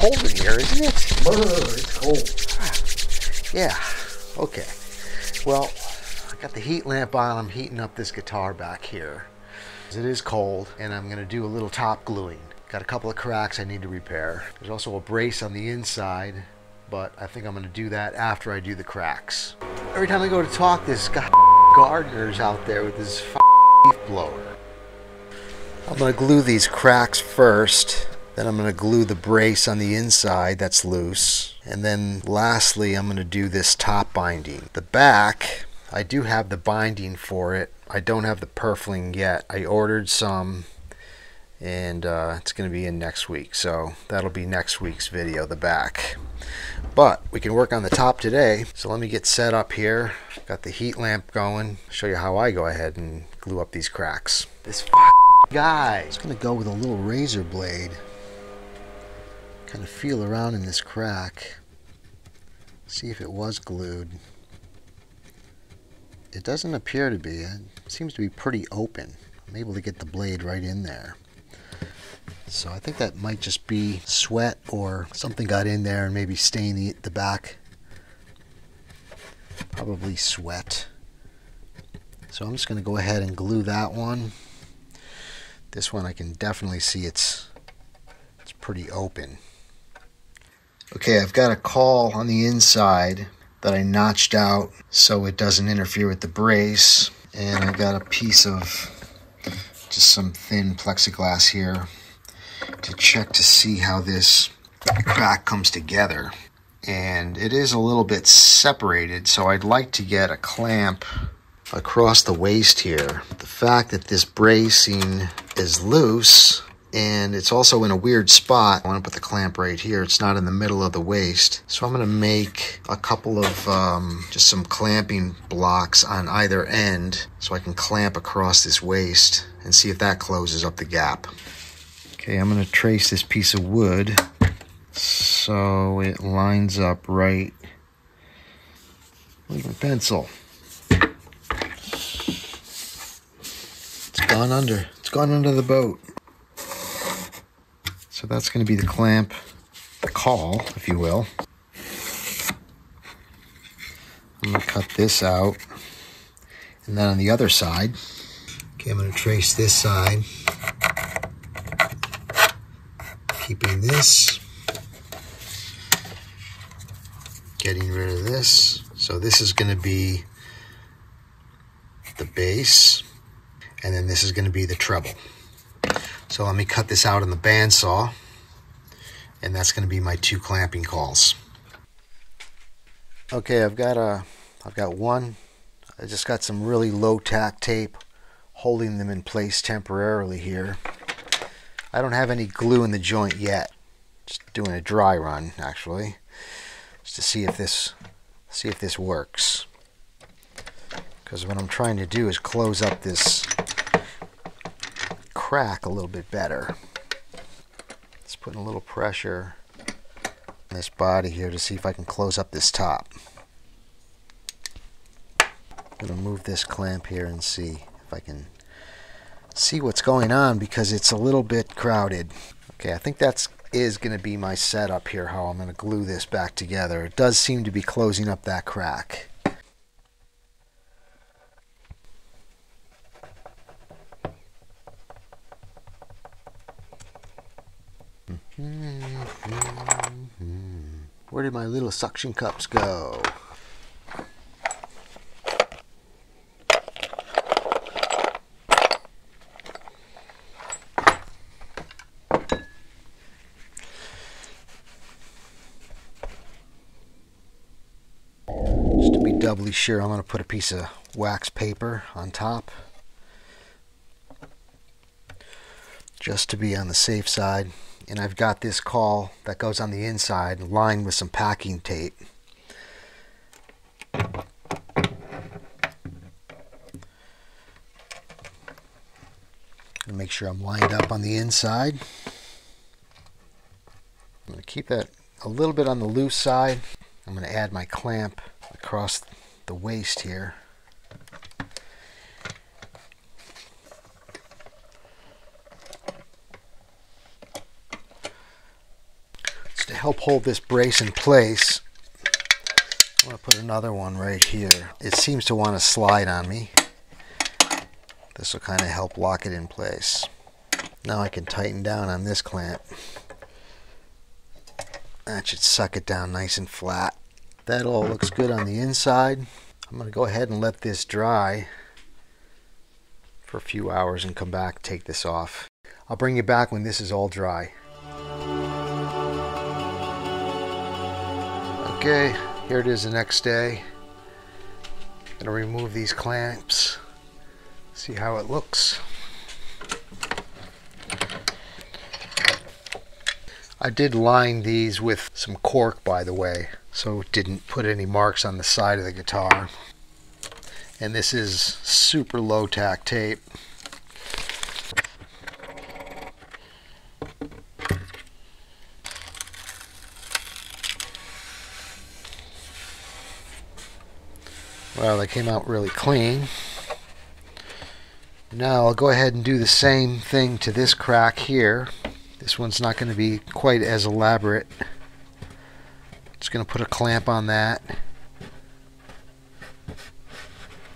cold in here, isn't it? It's cold. Yeah, okay. Well, I got the heat lamp on. I'm heating up this guitar back here. It is cold, and I'm going to do a little top gluing. Got a couple of cracks I need to repair. There's also a brace on the inside, but I think I'm going to do that after I do the cracks. Every time I go to talk, this guy gardener's out there with his leaf blower. I'm going to glue these cracks first. Then I'm going to glue the brace on the inside that's loose. And then lastly, I'm going to do this top binding. The back, I do have the binding for it. I don't have the purfling yet. I ordered some, and it's going to be in next week. So that'll be next week's video, the back. But we can work on the top today. So let me get set up here. Got the heat lamp going. Show you how I go ahead and glue up these cracks. This guy is going to go with a little razor blade. Kind of feel around in this crack. See if it was glued. It doesn't appear to be. It seems to be pretty open. I'm able to get the blade right in there. So I think that might just be sweat or something got in there and maybe stained the back. Probably sweat. So I'm just going to go ahead and glue that one. This one I can definitely see it's pretty open. Okay, I've got a caul on the inside that I notched out so it doesn't interfere with the brace. And I got a piece of just some thin plexiglass here to check to see how this crack comes together. And it is a little bit separated, so I'd like to get a clamp across the waist here. The fact that this bracing is loose and it's also in a weird spot, I want to put the clamp right here. It's not in the middle of the waist. So I'm going to make a couple of just some clamping blocks on either end so I can clamp across this waist and see if that closes up the gap. Okay, I'm going to trace this piece of wood so it lines up right with my pencil. It's gone under. It's gone under the boat. So that's going to be the clamp, the caul, if you will. I'm going to cut this out. And then on the other side, okay, I'm going to trace this side, keeping this, getting rid of this. So this is going to be the bass, and then this is going to be the treble. So let me cut this out on the bandsaw, and that's going to be my two clamping cauls. Okay, I've got one. I just got some really low tack tape holding them in place temporarily here. I don't have any glue in the joint yet. Just doing a dry run actually, just to see if this works. Because what I'm trying to do is close up this crack a little bit better. Just putting a little pressure on this body here to see if I can close up this top. I'm going to move this clamp here and see if I can see what's going on because it's a little bit crowded. Okay, I think that's going to be my setup here, how I'm going to glue this back together. It does seem to be closing up that crack. Where did my little suction cups go? Just to be doubly sure, I'm going to put a piece of wax paper on top, just to be on the safe side. And I've got this caul that goes on the inside lined with some packing tape. Make sure I'm lined up on the inside. I'm going to keep that a little bit on the loose side. I'm going to add my clamp across the waist here. to help hold this brace in place, I'm going to put another one right here. It seems to want to slide on me. This will kind of help lock it in place. Now I can tighten down on this clamp. That should suck it down nice and flat. That all looks good on the inside. I'm going to go ahead and let this dry for a few hours and come back and take this off. I'll bring you back when this is all dry. Okay, here it is the next day. I'm going to remove these clamps, see how it looks. I did line these with some cork, by the way, so it didn't put any marks on the side of the guitar. And this is super low tack tape. Well, they came out really clean. Now I'll go ahead and do the same thing to this crack here. This one's not going to be quite as elaborate. Just going to put a clamp on that.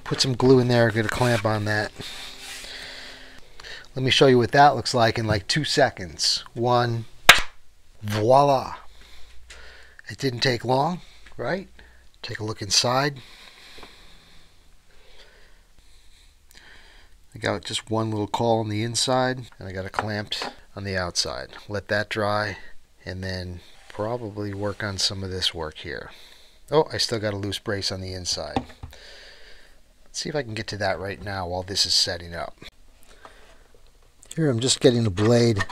Put some glue in there, get a clamp on that. Let me show you what that looks like in like 2 seconds. One, voila. It didn't take long, right? Take a look inside. I got just one little caul on the inside, and I got it clamped on the outside. Let that dry, and then probably work on some of this work here. Oh, I still got a loose brace on the inside. Let's see if I can get to that right now while this is setting up. Here I'm just getting a blade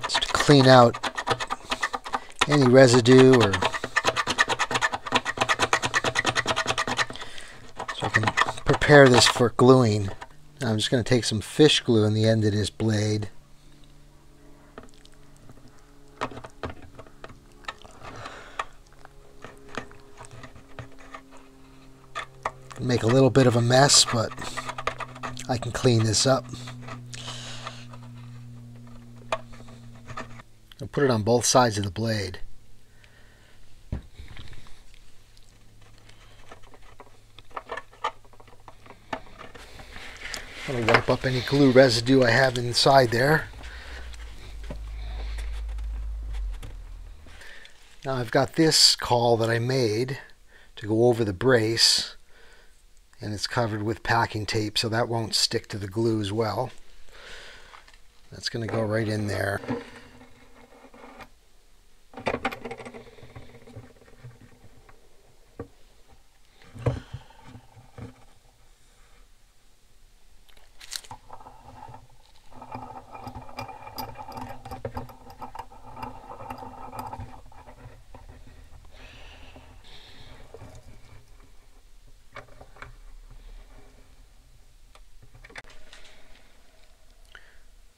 just to clean out any residue, or so I can prepare this for gluing. Now I'm just going to take some fish glue on the end of this blade. Make a little bit of a mess, but I can clean this up. I'll put it on both sides of the blade. I'm going to wipe up any glue residue I have inside there. Now I've got this caul that I made to go over the brace, and it's covered with packing tape, so that won't stick to the glue as well. That's going to go right in there.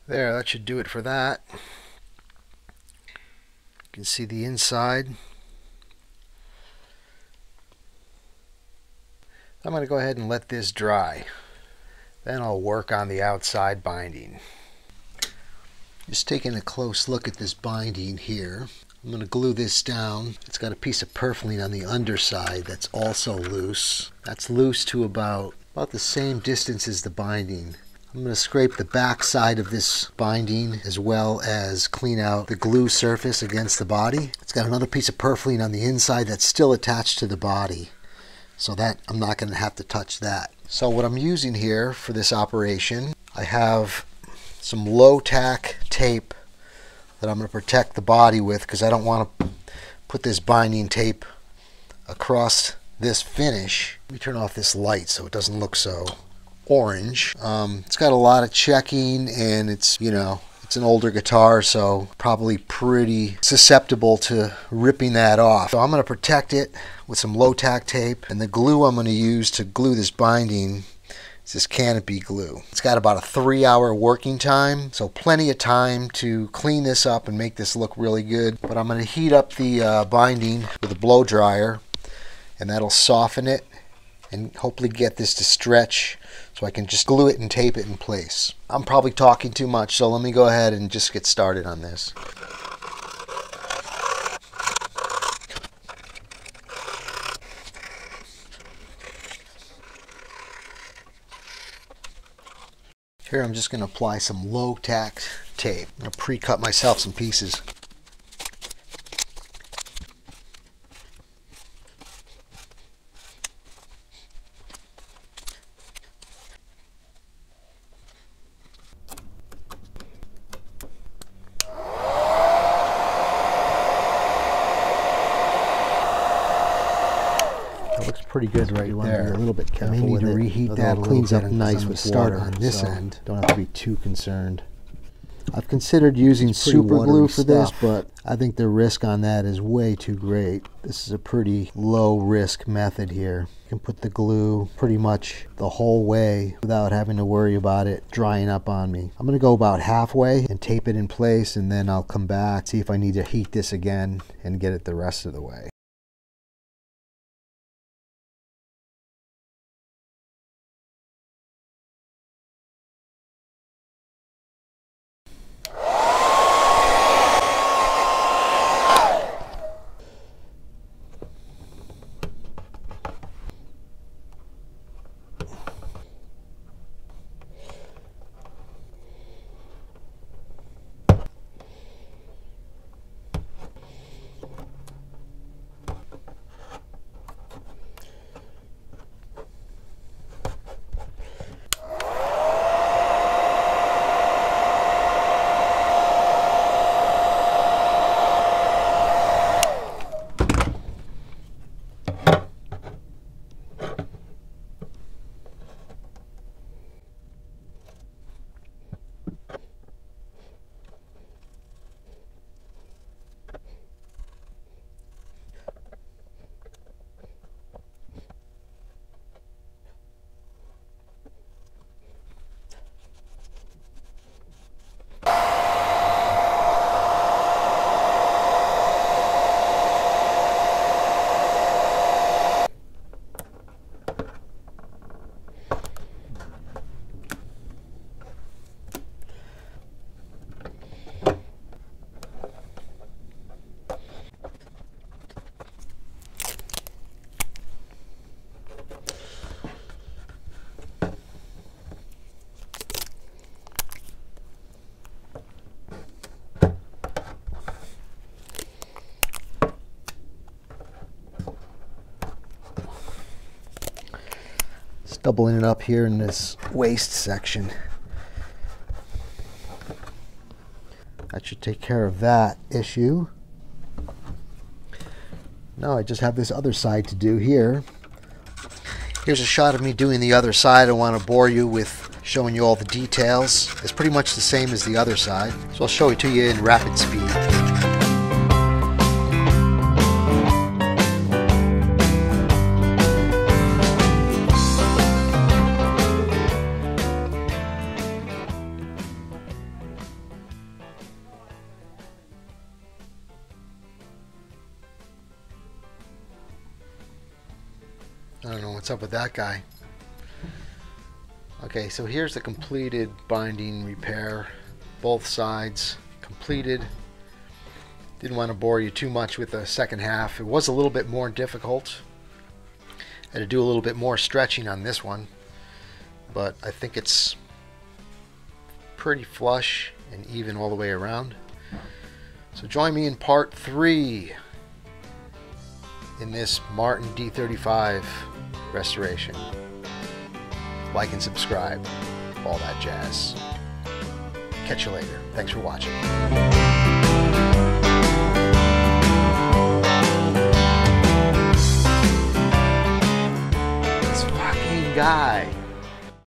There, that should do it for that. You can see the inside. I'm going to go ahead and let this dry. Then I'll work on the outside binding. Just taking a close look at this binding here. I'm going to glue this down. It's got a piece of purfling on the underside that's also loose. That's loose to about the same distance as the binding. I'm going to scrape the back side of this binding as well as clean out the glue surface against the body. It's got another piece of purfling on the inside that's still attached to the body, so that I'm not going to have to touch that. So what I'm using here for this operation, I have some low tack tape that I'm going to protect the body with, because I don't want to put this binding tape across this finish. Let me turn off this light so it doesn't look so orange. It's got a lot of checking, and it's, you know, it's an older guitar, so probably pretty susceptible to ripping that off. So I'm going to protect it with some low tack tape, and the glue I'm going to use to glue this binding is this canopy glue. It's got about a 3-hour working time, so plenty of time to clean this up and make this look really good. But I'm going to heat up the binding with a blow dryer, and that'll soften it and hopefully get this to stretch so I can just glue it and tape it in place. I'm probably talking too much, so let me go ahead and just get started on this. Here I'm just going to apply some low tack tape. I'm going to pre-cut myself some pieces. Looks pretty good right there. A little bit careful. I may need to reheat that. Cleans up nice with water on this end. Don't have to be too concerned. I've considered using super glue for this, but I think the risk on that is way too great. This is a pretty low risk method here. You can put the glue pretty much the whole way without having to worry about it drying up on me. I'm going to go about halfway and tape it in place, and then I'll come back, see if I need to heat this again and get it the rest of the way. Doubling it up here in this waist section. That should take care of that issue. Now I just have this other side to do here. Here's a shot of me doing the other side. I don't want to bore you with showing you all the details. It's pretty much the same as the other side, so I'll show it to you in rapid speed. I don't know what's up with that guy. Okay, so here's the completed binding repair. Both sides completed. Didn't want to bore you too much with the second half. It was a little bit more difficult. I had to do a little bit more stretching on this one, but I think it's pretty flush and even all the way around. So join me in part 3 in this Martin D35 restoration. Like and subscribe, all that jazz. Catch you later. Thanks for watching. This fucking guy.